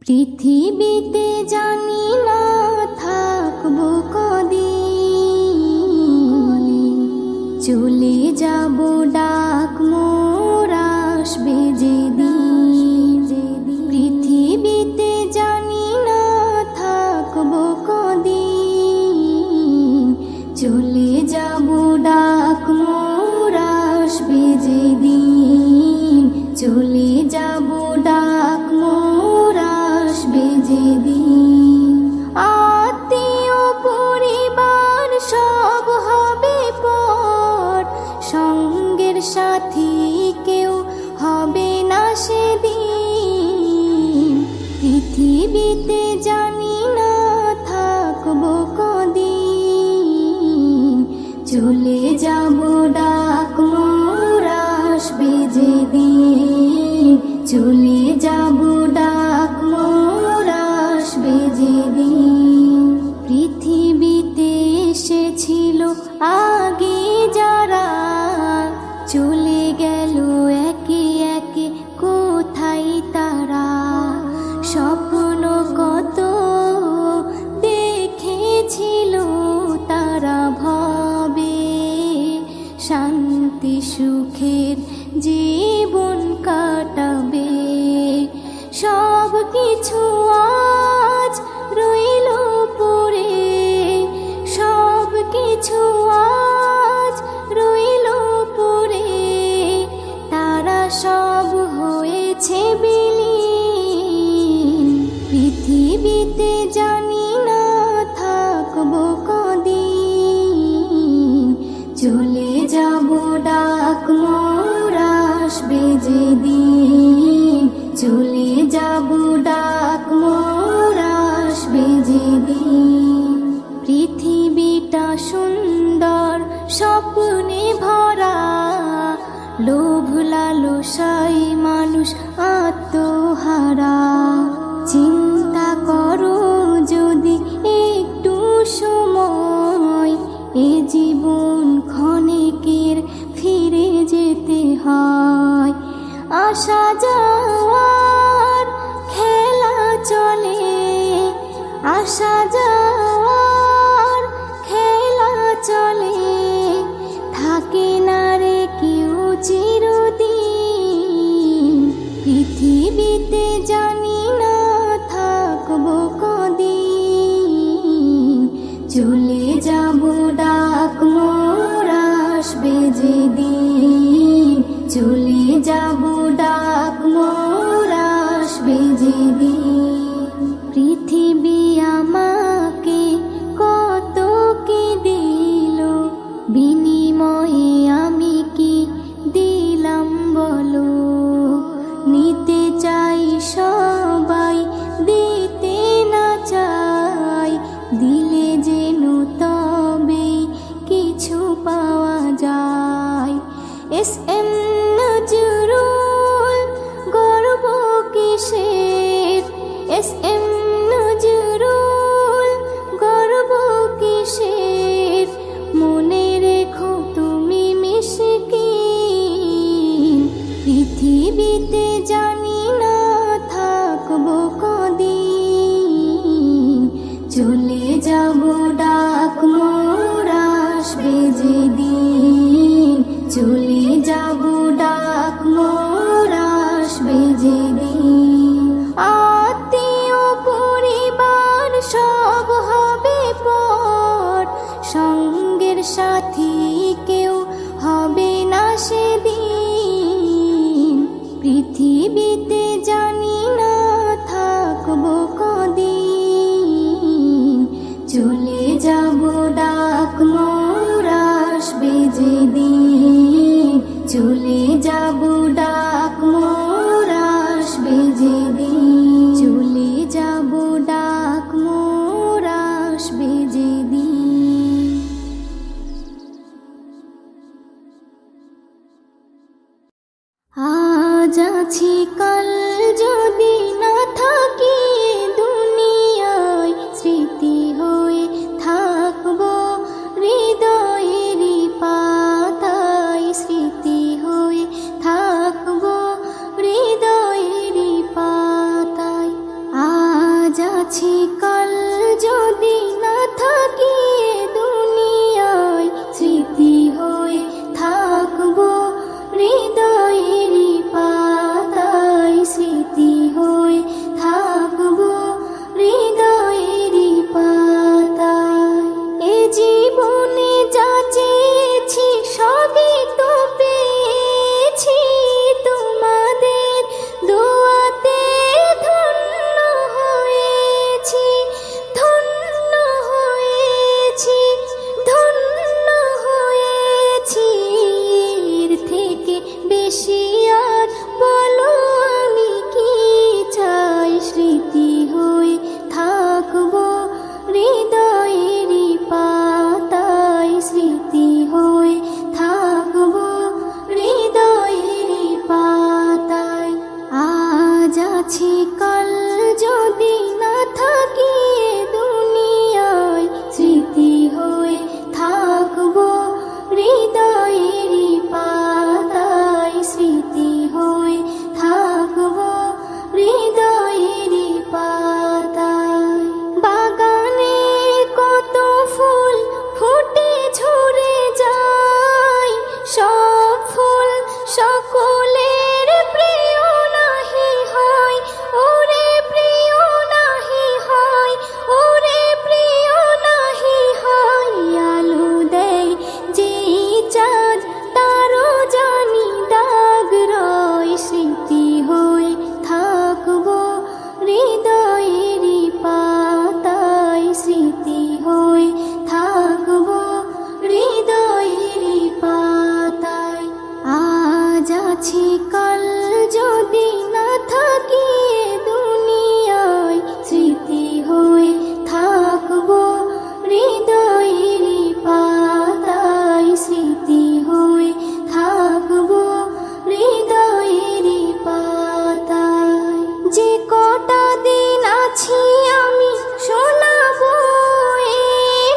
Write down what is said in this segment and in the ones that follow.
পৃথিবীতে জানি না থাকবো কদিন, চলে যাব ডাক মোর আসবে যেদিন। পৃথিবীতে জানি না থাকবো কদিন, চলে যাব ডাক মোর আসবে যেদিন। চলে যাব ডাক মোর আসবে যেদিন। আত্মীয় পরিবার সব হবে পর, সঙ্গের সাথী কেউ হবে না সেদিন। পৃথিবীতে জানি না থাকবো কদিন, চলে যাব ডাক মোর আসবে যেদিন। চলে যাব ডাক মোর আসবে যেদিন। পৃথিবীতে এসেছিল আগে যারা, চলে গেল একে একে কোথায় তারা। স্বপ্ন কত দেখেছিল তারা ভবে, শান্তি সুখের জীবন কাটাবে। সব কিছু আজ রইল পড়ে, সব কিছু আজ রইল পড়ে। তারা সব হয়েছে বিলীন। পৃথিবীতে জানি না থাকবো কদিন, চলে যাব ডাক মোর আসবে যেদিন। চলে যাব ডাক মোর আসবে যেদিন। পৃথিবীটা সুন্দর স্বপ্নে ভরা, লোভ লালসায় মানুষ আত্মহারা। চিন্তা করো যদি একটু সময়, এ জীবন ক্ষণিকের ফিরে যেতে হয়। আসা যাওয়ার খেলা চলে, আসা যাওয়ার খেলা চলে। থাকে না রে কেউ চিরদিন। পৃথিবীতে জানি না থাকবো কদিন, চলে যাব ডাক মোর আসবে যেদিন। চলে যাব ডাক মোর আসবে যেদিন। পৃথিবী আমাকে কত কি দিল, বিনিময়ে আমি কি দিলাম বলো। নিতে চাই সবাই, দিতে না চাই, দিলে যেন তবে কিছু পাওয়া যায়। এস এম নজরুল গর্ব কিসের, এস এম নজরুল গর্ব কিসের। মনে রেখো তুমি মিসকিন। পৃথিবীতে জানি না থাকবো কদিন, চলে যাব ডাক মোর আসবে যেদিন। চলে যাব ডাক মোর আসবে যেদিন। আত্মীয় আছি আমি শোনাবো এ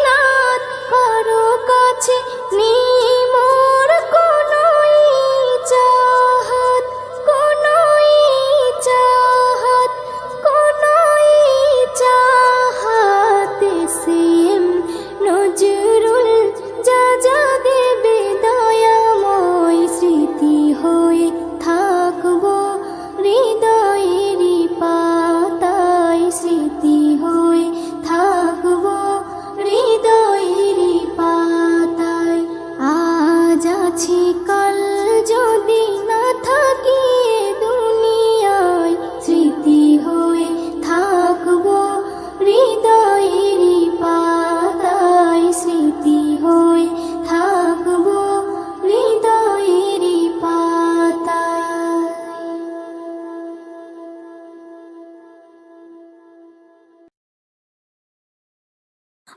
নাত, কারো কাছে নেই মোর কোনো চাহাত, কোনো চাহাত, কোনো চাহাত। সেম নজরুল যা যা দেবে দয়াময়, স্মৃতি হয়ে থাকবো হৃদয়েরই পাতায়, স্মৃতি হয়ে থাকবো হৃদয়েরই পাতায়। আজ আছি কাল যদি না থাকি দুনিয়ায়, স্মৃতি হয়ে থাকবো হৃদয়েরই পাতায়, স্মৃতি হয়ে থাকবো হৃদয়েরই পাতায়।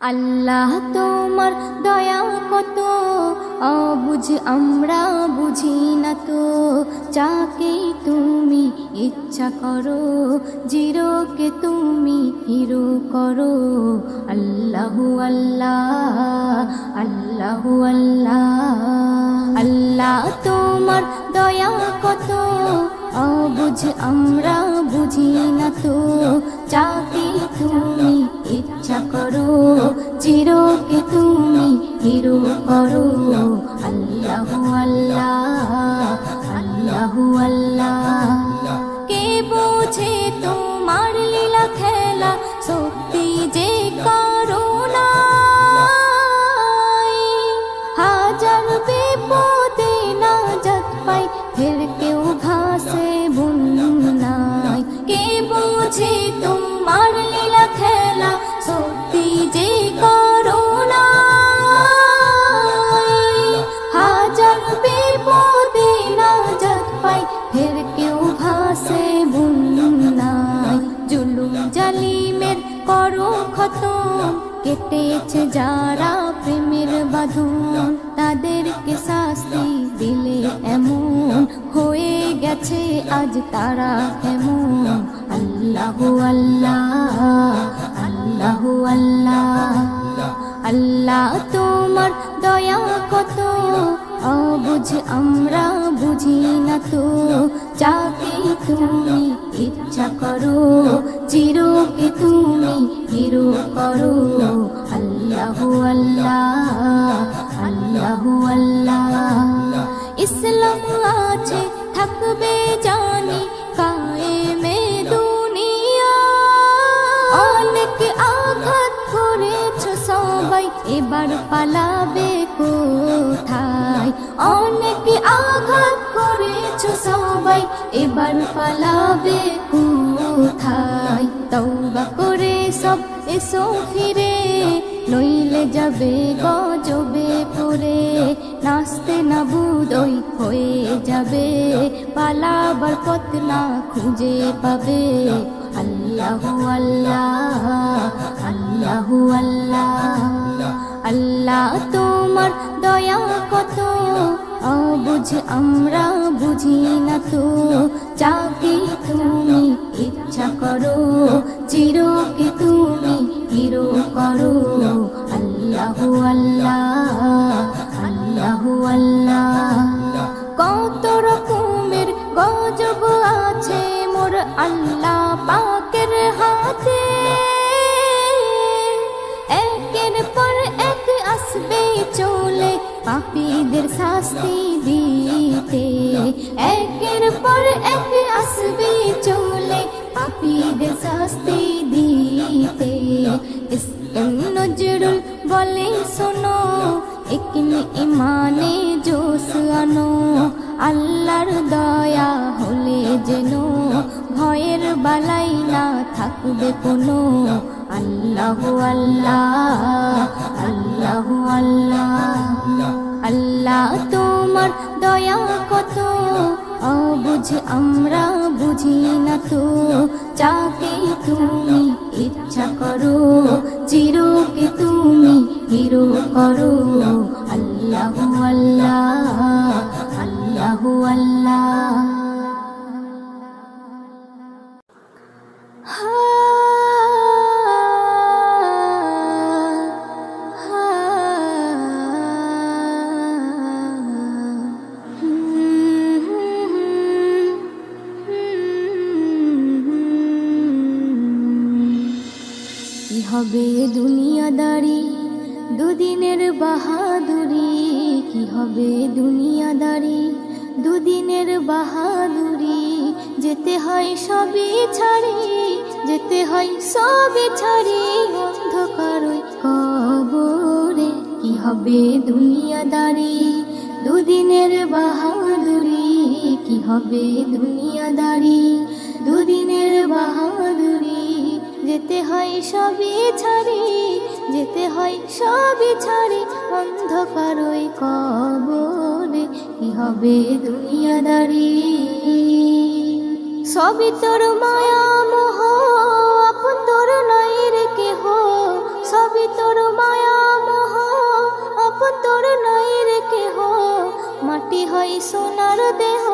আল্লাহ তোমার দয়া কত অবুঝ আমরা বুঝি না তো, যাকে তুমি ইচ্ছা করো জিরোকে তুমি হিরো করো। আল্লাহু আল্লাহ, আল্লাহু আল্লাহ। আল্লাহ তোমার দয়া কত অবুঝ আমরা বুঝি না তো, যাকে তুমি ইচ্ছা করো জিরোকে তুমি হিরো করো। আল্লাহু আল্লাহ, আল্লাহু আল্লাহ। কে বোঝে তোমার লীলা খেলা, শক্তি যে করুণা, হাজার বিপদে নাজাত পাই ফের কেউ ভাসে বন্যায়। কে বোঝে তোমার লীলা খেলা, শক্তি যে করুণা, হাজার বিপদে নাজাত পাই ফের কেউ ভাসে বন্যায়। জুলুম জালিমের করো খতম, কেটেছে যারা প্রেমের বাঁধন, তাদেরকে শাস্তি দিলে এমন হয়ে গেছে আজ তারা কেমন। আল্লাহু আল্লাহ, আল্লাহু আল্লাহ। আল্লাহ তোমার দয়া কত অবুঝ আমরা বুঝি না তো, যাকে তুমি ইচ্ছা করো জিরোকে তুমি হিরো করো। আল্লাহু আল্লাহ, আল্লাহু আল্লাহ। ইসলাম আছে থাকবে জানি কায়েমে দুনিয়া, অনেক আঘাত করেছ সবাই এবার পালাবে কোথায়। অনেক আঘাত করেছ সবাই এবার পালাবে কোথায়। তওবা করে সব এসো ফিরে, নইলে যাবে গজবে পড়ে। নাচতে না বুদই হয়ে যাবে, পালাবার পথ না খুঁজে পাবে। আল্লাহু আল্লাহ, আল্লাহু আল্লাহ। আল্লাহ তোমার দয়া কত অবুঝ আমরা বুঝি না তো, যাকে তুমি ইচ্ছা করো জিরোকে তুমি হিরো করো। আল্লাহু আল্লাহ, আল্লাহু আল্লাহ। কত রকমের গজব আছে মোর আল্লাহ পাকের হাতে, একের পর এক আসবে চলে পাপীদের শাস্তি দিতে। একের পর এক আসবে চলে পাপীদের শাস্তি দিতে। নজরুল বলে শোনো, একনি ইমানে জোশ আনো, আল্লাহর দয়া হলে যেন ভয়ের বালাই না থাকবে কোনো। আল্লাহু আল্লাহ, আল্লাহু আল্লাহ। আল্লাহ তোমার দয়া কত অবুঝ আমরা বুঝি না তো, যাকে তুমি ইচ্ছা করো জিরোকে তুমি হিরো করো। আল্লাহু আল্লাহ, আল্লাহু আল্লাহ। হবে দুনিয়াদারি দুদিনের বাহাদুরি, কি হবে দুনিয়াদারি দুদিনের বাহাদুরি। যেতে হয় সবই ছাড়ি, যেতে হয় সবই ছাড়ি অন্ধকারই কবরে। কি হবে দুনিয়াদারি দুদিনের বাহাদুরি, কি হবে দুনিয়াদারি দুদিনের বাহাদুরি। যেতে হয় সবই ছাড়ি, যেতে হয় সবই ছাড়ি অন্ধকারই কবরে। কি হবে দুনিয়াদারি সবই তোর মায়া মোহ, আপন তোর নাই রে কেহ। সবই তোর মায়া মোহ, আপন তোর নাই রে কেহ। মাটি হয় সোনার দেহ,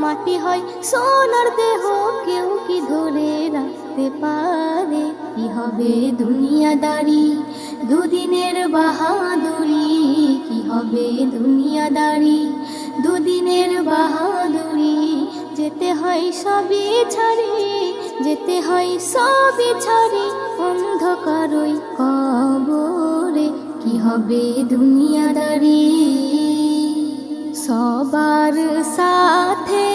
মাটি হয় সোনার দেহ, কেউ কি ধরে রাখতে পারে। কি হবে দুনিয়াদারি দুদিনের বাহাদুরি, কি হবে দুনিয়াদারি দুদিনের বাহাদুরি। যেতে হয় সবই ছাড়ি, যেতে হয় সবই ছাড়ি অন্ধকারই কবরে। কি হবে দুনিয়াদারি সবার সাথে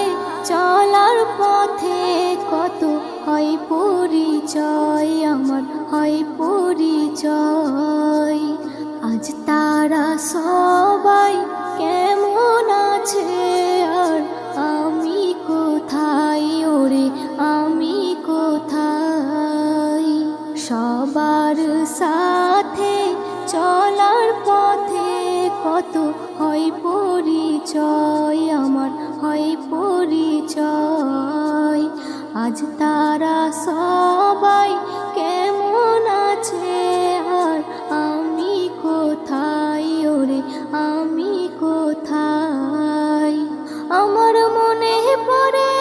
চলার পথে কত হয় পরিচয়, আমার হয় পরিচয়। আজ তারা সবাই কেমন আছে আর আমি কোথায়, ওরে আমি কোথায়। সবার সাথে চলার পথে কত হয় পরিচয়, আমার হয় পরিচয়। আজ তারা সবাই কেমন আছে আর আমি কোথায়, ওরে আমি কোথায়। আমার মনে পড়ে,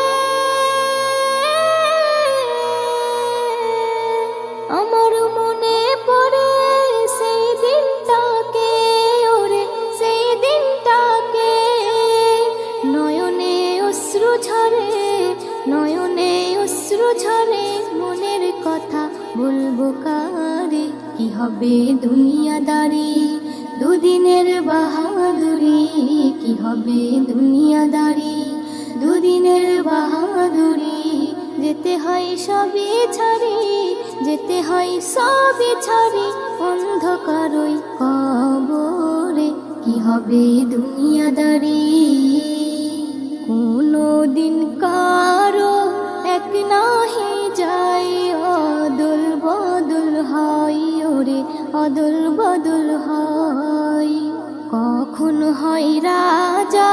আমার মনে পড়ে সেই দিনটাকে, ওরে সেই দিনটাকে। নয়নে অশ্রু ঝরে, নয়নে অশ্রু ঝরে, মনের কথা বলবো কারে। কি হবে দুনিয়াদারি দুদিনের বাহাদুরি, কি হবে দুনিয়াদারি দুদিনের বাহাদুরি। যেতে হয় সবই ছাড়ি, যেতে হয় সবই ছাড়ি অন্ধকারই কবরে। কি হবে দুনিয়াদারি কোনো দিন কারো এক নাহি যায়, অদল বদল হয়, ওরে অদল বদল হয়। কখন হয় রাজা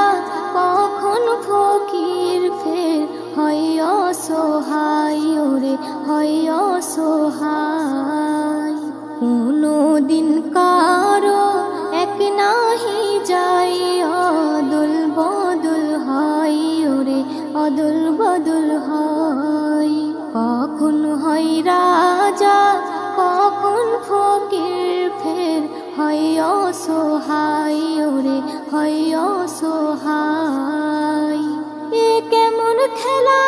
কখন ফকির, ফের হয় অসহায়, ওরে হয় অসহায়। কোনো দিন কারো এক নাহি যায়, অদল বদল হয়, ওরে অদল বদল হয়। কখন হয় রাজা কখন ফকির, ফের হয় অসহায়, ওরে হয় অসহায়। এ কেমন খেলা,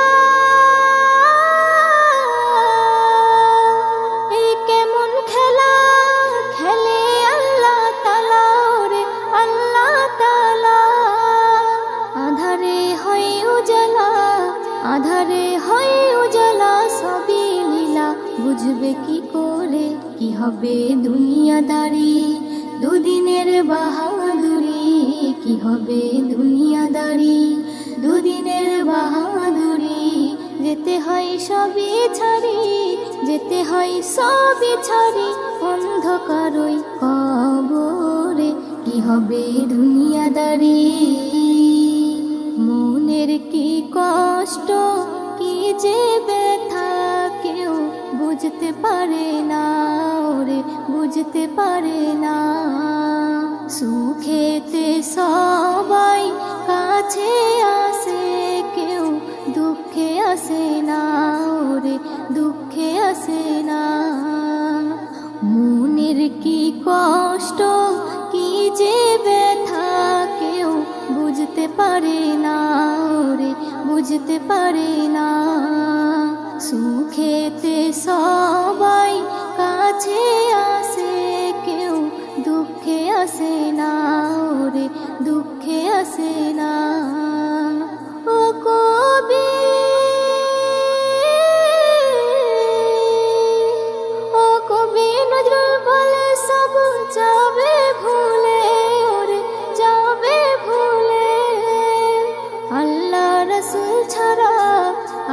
এ কেমন খেলা খেলে আল্লাহ তাআলা, ওরে আল্লাহ তাআলা। আধারে হয় উজালা, আধারে হয় উজালা, সবই লীলা বুঝবে কি করে। কি হবে দুনিয়াদারি দুদিনের বাহাদুরি, কি হবে দুনিয়াদারি দুদিনের বাহাদুরি। যেতে হয় সবই ছাড়ি, যেতে হয় সবই ছাড়ি অন্ধকারই কবরে। কি হবে দুনিয়াদারি মনের কি কষ্ট, কি যে ব্যথা, কেউ বুঝতে পারে না, ওরে বুঝতে পারে না। সুখেতে সবাই কাছে আসে, কেউ দুঃখে আসে না, ওরে দুঃখে আসে না। মনের কি কষ্ট, কি যে ব্যথা, কেউ বুঝতে পারে না, ওরে বুঝতে পারে না। সুখেতে সবাই কাছে কাছে আসে কেউ দুঃখে আসে না ওরে দুঃখে আসে না ও কবি ও কবি নজরুল বলে সব যাবে ভুলে ওরে যাবে ভুলে আল্লাহ রসুল ছাড়া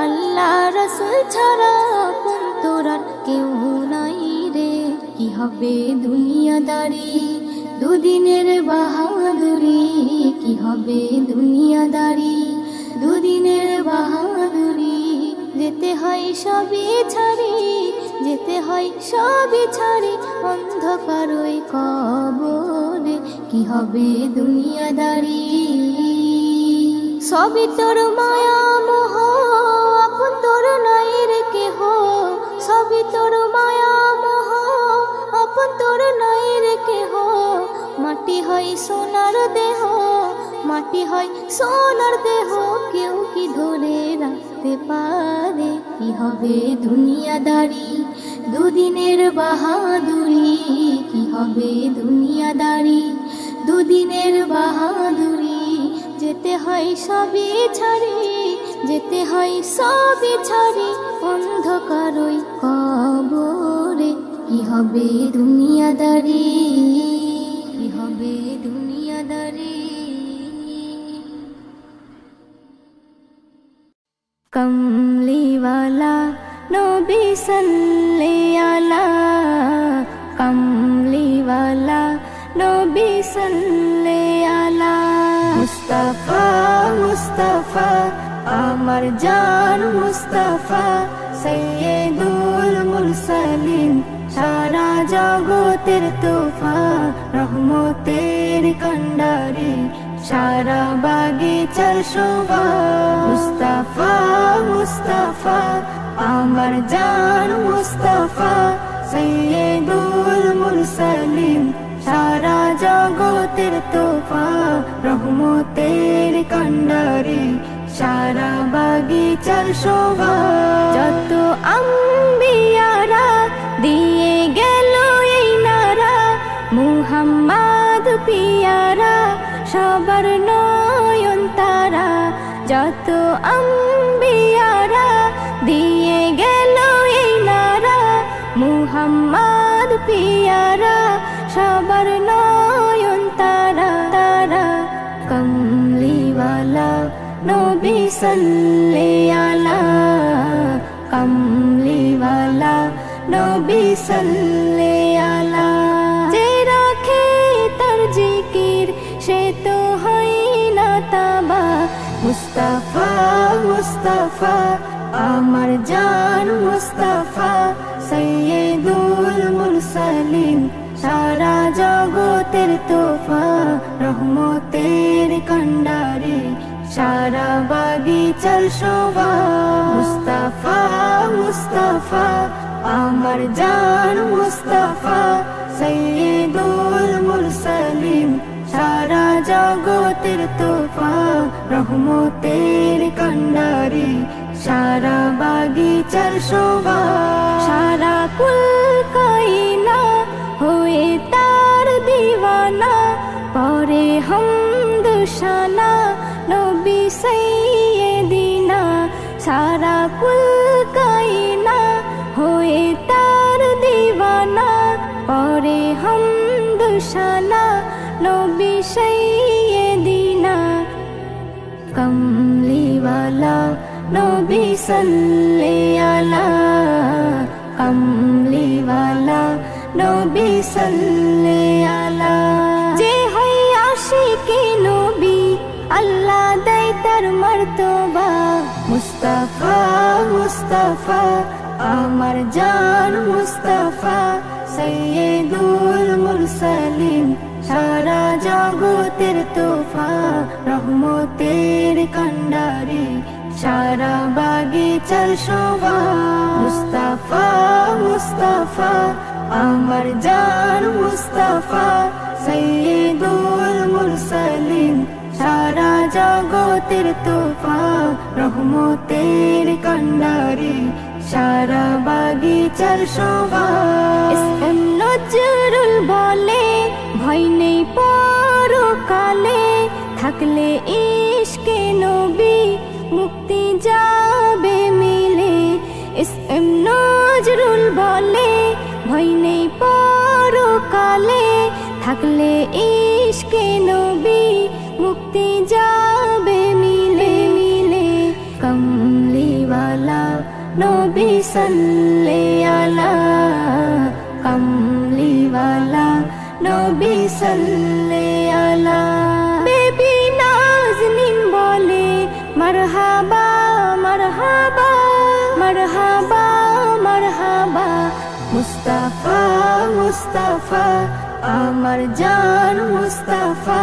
আল্লাহ রসুল ছাড়া আপন তোর আর কেউ নাই রে কি হবে দুনিয়াদারি দুদিনের বাহাদুরি কি হবে দুনিয়াদারি দুদিনের বাহাদুরি যেতে হয় সবই ছাড়ি যেতে হয় সবই ছাড়ি অন্ধকার ওই কবরে কি হবে দুনিয়াদারি সবই তোর মায়া মোহ আপন তোর নাই রে কেহ সবই তোর মায়া মোহ আপন তোর নাই রে কেহ মাটি হয় সোনার দেহ মাটি হয় সোনার দেহ কেউ কি ধরে রাখতে পারে কি হবে দুনিয়াদারি দুদিনের বাহাদুরি কি হবে দুনিয়াদারি দুদিনের বাহাদুরি যেতে হয় সবই ছাড়ি যেতে হয় সবই ছাড়ি অন্ধকার ওই কবরে কি হবে দুনিয়াদারি কি হবে দুনিয়াদারি কমলিওয়ালা নবী সাল্লাল্লাহু আলা কমলিওয়ালা নবী সাল্লাল্লাহু আলা মুস্তাফা মুস্তাফা আমার জান মুস্তাফা সৈয়দুল মুরসালিন সারা জগতের তোফা রহমতের কন্ডারি সারা বাগিচার শোভা মুস্তাফা মুস্তাফা আমার জান মুস্তাফা সৈয়দুল মুরসালিন সারা জগতের তোফা রহমতের কন্ডারি সারা বাগিচার শোভা যত আম্বিয়ারা দিয়ে গেল এই নারা মুহাম্মদ পিয়ারা সবার নয়ন তারা যত আম্বিয়ারা দিয়ে গেল এই নারা মুহাম্মদ পিয়ারা সবার নয়ন তারা তারা কমলিওয়ালা নবী সাল্লাল্লাহু আলা কমলিওয়ালা নবী সাল্লাল্লাহু আলা যে রাখে তার জিকির সে তো হয় না তাবা মুস্তাফা মুস্তাফা আমার জান মুস্তাফা সৈয়দুল মুরসালিন সারা জগতের তোফা রহমতের কন্ডারি সারা বাগিচার শোভা মুস্তাফা মুস্তাফা আমার জান মুস্তাফা সৈয়দুল মুরসালিন সারা জগতের তোফা রহমতের কন্ডারি সারা বাগিচার শোভা সারা কুল কায়না হয়ে তার দিওয়ানা পরে হামদ শানা নবী সাইয়্যিদিনা সারা কুল কায়না হয়ে তার দিওয়ানা পরে হামদ শানা নবী সাইয়্যিদিনা কমলিওয়ালা নবী সাল্লাল্লাহু আলা কমলিওয়ালা নবী সাল্লাল্লাহু আলা যে হয় আশিকে নবী আল্লাহ দেয় তার মর্তবা মুস্তাফা মুস্তাফা আমার জান মুস্তাফা সৈয়দুল মুরসালিন সারা জগতের তোফা রহমতের কন্ডারি সারা বাগিচার শোভা মুস্তাফা মুস্তাফা আমার জান মুস্তাফা সৈয়দুল মুরসালিন সারা জগতের তোফা রহমতের কন্ডারি সারা বাগিচার শোভা বলে ভয় নেই পরকালে থাকলে ইশকে নবী মুক্তি যাবে মিলে এসএম নজরুল বলে ভয় নেই পরকালে থাকলে ইশকে নবী মুক্তি যাবে মিলে মিলে কমলিওয়ালা নবী সাল্লে আলা কমলিওয়ালা নবী সাল্লে আলা বেবি নাজনীন বলে মারহাবা মারহাবা মারহাবা মারহাবা মুস্তাফা মুস্তাফা আমার জান মুস্তাফা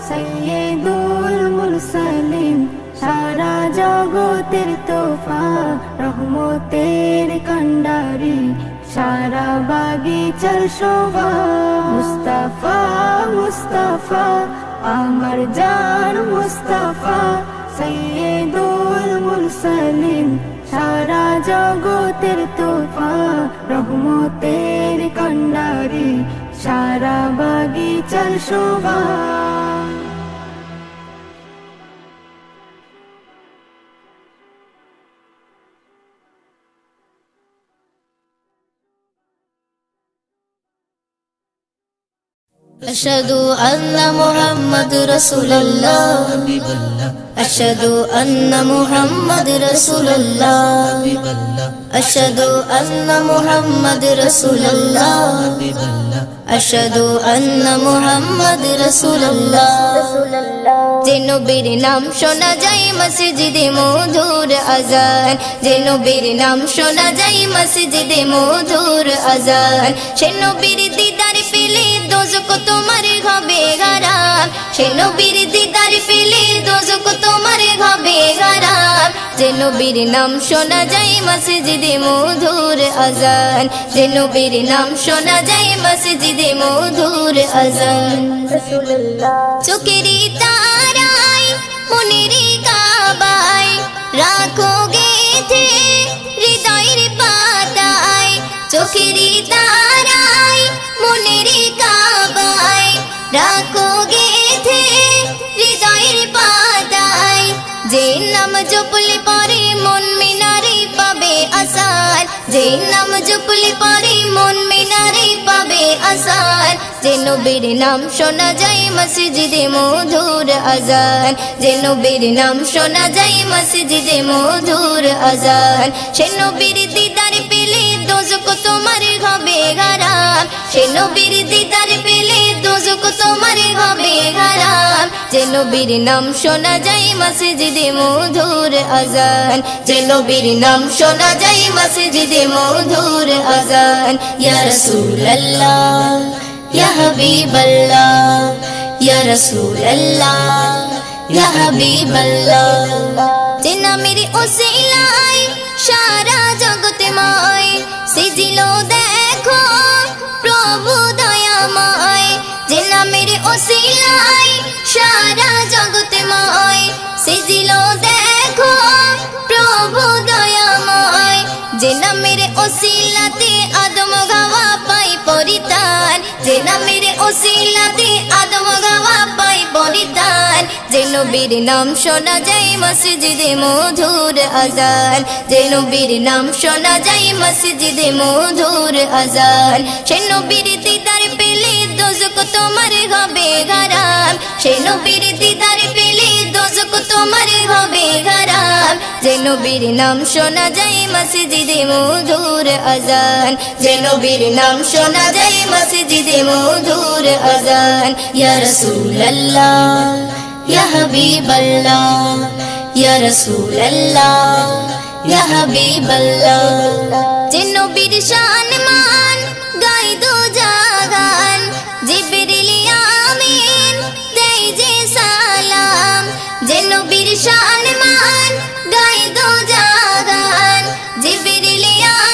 সৈয়দুল মুরসালিন সারা জগতের তোফা রহমতের কান্ডারি সারা বাগিচার শোভা মুস্তাফা মুস্তাফা আমার জান মুস্তাফা সৈয়দুল মুরসালিন সারা জগতের তোফা রহমতের কান্ডারি সারা বাগিচার শোভা أشهد أن محمد رسول الله أشهد أن محمد رسول الله أشهد أن محمد رسول الله أشهد أن محمد رسول الله যে নবীর নাম শোনা যায় মসজিদে মধুর আযান যে নবীর নাম শোনা যায় মসজিদে মধুর আযান সে নবীর দিদার পেলে দোজখ তোমার হবে হারাম সে নবীর দিদার পেলে দোজখ তোমার হবে হারাম যে নবীর নাম শোনা যায় মসজিদে মধুর আযান যে নবীর নাম শোনা যায় মসজিদে মধুর আযান চোখেরই তারায় মনেরই কাবায় রাখো গেথে হৃদয়ের পাতায় চোখেরই তারায় মনেরই কাবায় রাখো গেথে হৃদয়ের পাতায় যে নাম জপলে পরে মন মিনারে পাবে আসার যে নাম জপলে পরে মন মিনারে পাবে আসার যে নবীর নাম শোনা যায় মসজিদে মধুর আযান যে নবীর নাম শোনা যায় মসজিদে মধুর আযান সে নবীর দিদার পেলে দোজখ তোমার হবে হারাম সে নবীর দিদার পেলে দোজখ তোমার হবে হারাম যে নবীর নাম শোনা যায় মসজিদে মধুর আযান যে নবীর নাম শোনা যায় মসজিদে মধুর আযান ইয়া রাসূলুল্লাহ ইয়া হাবিবাল্লাহ ইয়া রাসূলুল্লাহ ইয়া হাবিবাল্লাহ যে নামের ওসিলায় সারা জগৎময় সিজিলো দেখো প্রভু দয়াময় যে নামের ওসিলায় সারা জগৎময় সিজিলো দেখো প্রভু দয়াময় যে নামের ওসিলাতে আদম গাওয়া পাই পরিত্রাণ যে নামের ওসিলাতে আদম গাওয়া পাই পরিত্রাণ যে নবীর নাম শোনা যায় মসজিদে মধুর আযান যে নবীর নাম শোনা যায় মসজিদে মধুর আযান সে নবীর দিদার পেলে দোজখ তোমার হবে হারাম সে নবীর দিদার পেলে দোজখ তোমার হবে হারাম যে নবীর নাম শোনা যায় মসজিদে মধুর আযান যে নবীর নাম শোনা যায় মসজিদে মধুর আযান ইয়া রাসূলুল্লাহ ইয়া হাবিবাল্লাহ ইয়া রাসূলুল্লাহ ইয়া হাবিবাল্লাহ যে নবীর শান মান গাই দো জাগান জিবরিল আমিন দেই যে সালাম যে নবীর শান মান গাই দো জাগান জিবরিল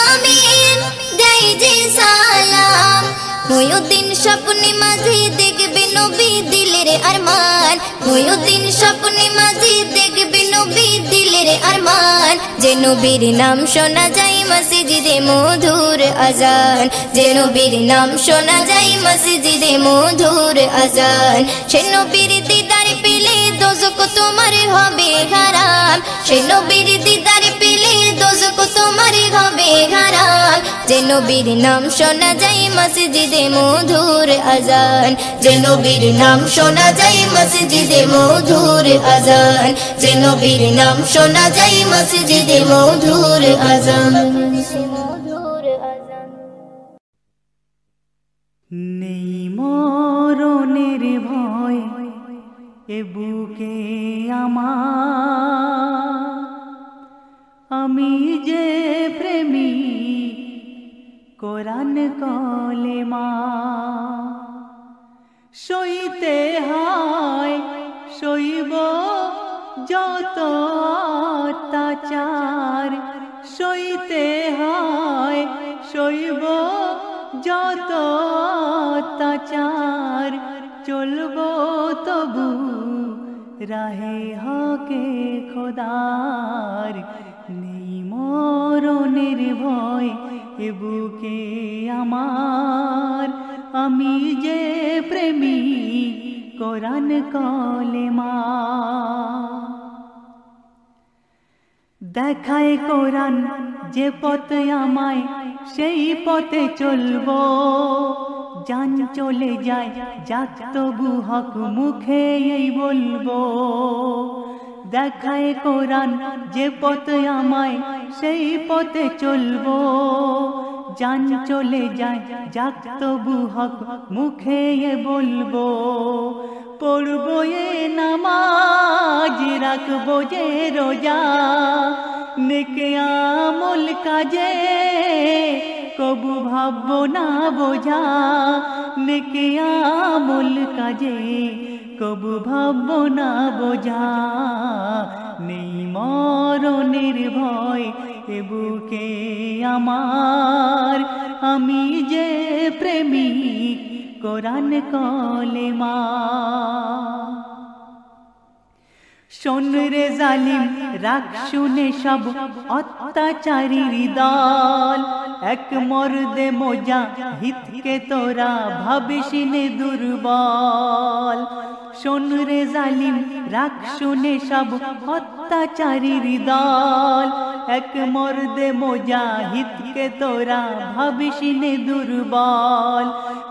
আমিন দেই যে সালাম মুয়ুদ্দিন স্বপ্নে মাঝে দেখবে নবী দিলের আরমান মুয়ুদ্দিন স্বপ্নে মাঝে দেখবে নবী দিলের আরমান, যে নবীর নাম শোনা যায় মসজিদে মধুর আজান, যে নবীর নাম শোনা যায় মসজিদে মধুর আজান। সে নবীর দিদার পেলে দোজখ তোমার হবে হারাম, সে নবীর দিদার পেলে দোজখ তোমার হবে হারাম। যে নবীর নাম শোনা যায় মসজিদে মধুর আজান, যে নবীর নাম শোনা যায় মসজিদে মধুর আজান, যে নবীর নাম শোনা যায় মসজিদে মধুর আজান। নেই মরণের ভয় এ বুকে আমার, আমি যে প্রেমী কোরআন কলেমা। সইতে হয় সইব যত অত্যাচার, সইতে হয় সইব যত অত্যাচার, চলব তবু রাহে হকে খোদার। নেই মরণের ভয় এ বুকে আমার, আমি যে প্রেমী কোরআন কলেমা। দেখায় কোরআন যে পথে আমায়, সেই পথে চলবো। জান চলে যায় যাক তবু হক মুখে এই বলবো। দেখায় কোরআন যে পথে আমায়, সেই পথে চলবো। জান চলে যায় যাক তবু হক মুখে এ বলবো। পড়বো এ নামাজ, রাখবো যে রোজা, নেকে আমল কাজে কবু ভাববো না বোঝা। নেকে আমল কাজে কবু ভাববো না বোঝা। নেই মরণের ভয় এ বুকে আমার, আমি যে প্রেমিক কোরআন কলেমা। শোন রে জালিম রাখ শুনে সব অত্যাচারীর দল, এক মর্দে মোজা হিতকে তোরা ভাবিস নে দুর্বল। শোন রে জালিম রাখ শুনে সব অত্যাচারীর দল, এক মর্দে মোজা হিতকে তোরা ভাবিস নে দুর্বল।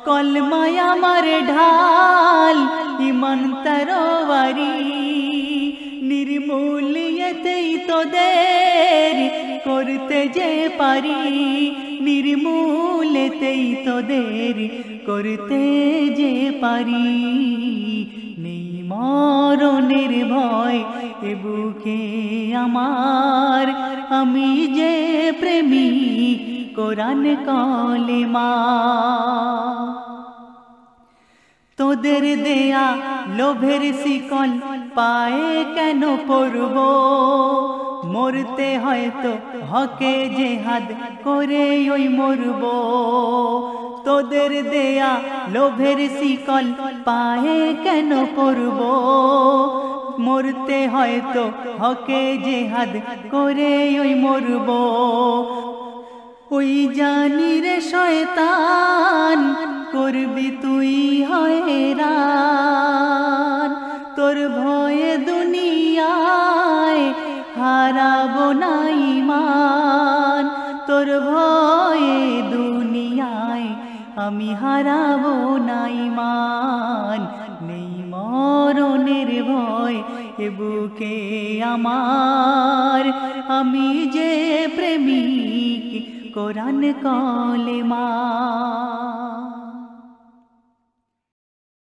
কলমায় আমার ঢাল ইমান তরবারি, নির্মূলিয়েতেই তোদের করতে যে পারি। নির্মূলেতেই তোদের করতে যে পারি। নেই মরণের ভয় এ বুকে আমার, আমি যে প্রেমিক কোরআন কলেমা। তোদের দেয়া লোভের শিকল পায়ে কেন পড়ব, মরতে হয়তো হকে জেহাদ করে ওই মরব। তোদের দেয়া লোভের শিকল পায়ে কেন পড়ব, মরতে হয়তো হকে জেহাদ করে ওই মরব। ওই জানি রে শয়তান করবি তুই হয়রান, তোর ভয়ে দুনিয়ায় হারাবো না ঈমান। তোর ভয়ে দুনিয়ায় আমি হারাবো না ঈমান। নেই মরণের ভয় এ বুকে আমার, আমি যে প্রেমিক কোরআন কলেমা।